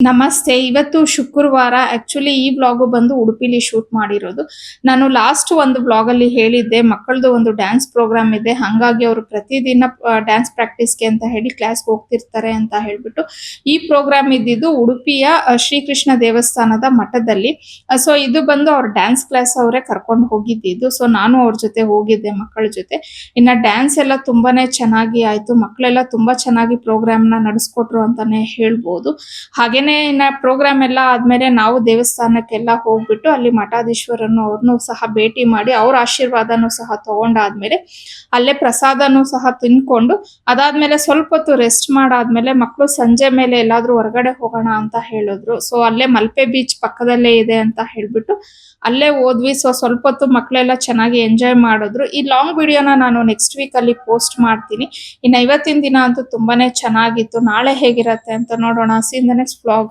ನಮಸ್ತೆ. ಇವತ್ತು ಶುಕ್ರವಾರ. ಆಕ್ಚುಲಿ ಈ ವ್ಲಾಗು ಬಂದು ಉಡುಪಿಲಿ ಶೂಟ್ ಮಾಡಿರೋದು. ನಾನು ಲಾಸ್ಟ್ ಒಂದು ವ್ಲಾಗಲ್ಲಿ ಹೇಳಿದ್ದೆ ಮಕ್ಕಳದು ಒಂದು ಡ್ಯಾನ್ಸ್ ಪ್ರೋಗ್ರಾಮ್ ಇದೆ. ಹಂಗಾಗಿ ಅವರು ಪ್ರತಿದಿನ ಡ್ಯಾನ್ಸ್ ಪ್ರಾಕ್ಟೀಸ್‌ಗೆ ಅಂತ ಹೇಳಿ ಕ್ಲಾಸ್‌ಗೆ ಹೋಗ್ತಿರ್ತಾರೆ ಅಂತ ಹೇಳ್ಬಿಟ್ಟು. ಈ ಪ್ರೋಗ್ರಾಮ್ ಇದ್ದಿದ್ದು ಉಡುಪಿಯ ಶ್ರೀಕೃಷ್ಣ ದೇವಸ್ಥಾನದ ಮಠದಲ್ಲಿ. ಸೊ ಇದು ಬಂದು ಅವ್ರ ಡ್ಯಾನ್ಸ್ ಕ್ಲಾಸ್ ಅವರೇ ಕರ್ಕೊಂಡು ಹೋಗಿದ್ದಿದ್ದು. ಸೊ ನಾನು ಅವ್ರ ಜೊತೆ ಹೋಗಿದ್ದೆ ಮಕ್ಕಳ ಜೊತೆ. ಇನ್ನ ಡ್ಯಾನ್ಸ್ ಎಲ್ಲ ತುಂಬಾನೇ ಚೆನ್ನಾಗಿ ಆಯ್ತು. ಮಕ್ಕಳೆಲ್ಲ ತುಂಬಾ ಚೆನ್ನಾಗಿ ಪ್ರೋಗ್ರಾಮ್‌ನ ನಡೆಸ್ಕೊಟ್ರು ಅಂತಾನೆ ಹೇಳ್ಬೋದು. ಹಾಗೇನೆ ಇನ್ನ ಪ್ರೋಗ್ರಾಮ್ ಎಲ್ಲ ಆದ್ಮೇಲೆ ನಾವು ದೇವಸ್ಥಾನಕ್ಕೆಲ್ಲ ಹೋಗ್ಬಿಟ್ಟು ಅಲ್ಲಿ ಮಠಾಧೀಶ್ವರನ್ನು ಅವ್ರನ್ನು ಸಹ ಭೇಟಿ ಮಾಡಿ ಅವ್ರ ಆಶೀರ್ವಾದನೂ ಸಹ ತಗೊಂಡಾದ್ಮೇಲೆ ಅಲ್ಲೇ ಪ್ರಸಾದನೂ ಸಹ ತಿನ್ಕೊಂಡು ಅದಾದ್ಮೇಲೆ ಸ್ವಲ್ಪ ಹೊತ್ತು ರೆಸ್ಟ್ ಮಾಡಾದ್ಮೇಲೆ ಮಕ್ಕಳು ಸಂಜೆ ಮೇಲೆ ಎಲ್ಲಾದ್ರೂ ಹೊರಗಡೆ ಹೋಗೋಣ ಅಂತ ಹೇಳಿದ್ರು. ಸೊ ಅಲ್ಲೇ ಮಲ್ಪೆ ಬೀಚ್ ಪಕ್ಕದಲ್ಲೇ ಇದೆ ಅಂತ ಹೇಳ್ಬಿಟ್ಟು ಅಲ್ಲೇ ಹೋದ್ವಿ. ಸೊ ಸ್ವಲ್ಪ ಹೊತ್ತು ಮಕ್ಕಳೆಲ್ಲ ಚೆನ್ನಾಗಿ ಎಂಜಾಯ್ ಮಾಡಿದ್ರು. ಈ ಲಾಂಗ್ ವಿಡಿಯೋನ ನಾನು ನೆಕ್ಸ್ಟ್ ವೀಕ್ ಅಲ್ಲಿ ಪೋಸ್ಟ್ ಮಾಡ್ತೀನಿ. ಇನ್ನು ಇವತ್ತಿನ ದಿನ ಅಂತೂ ತುಂಬಾನೇ ಚೆನ್ನಾಗಿತ್ತು. ನಾಳೆ ಹೇಗಿರತ್ತೆ ಅಂತ ನೋಡೋಣ. C in the next vlog.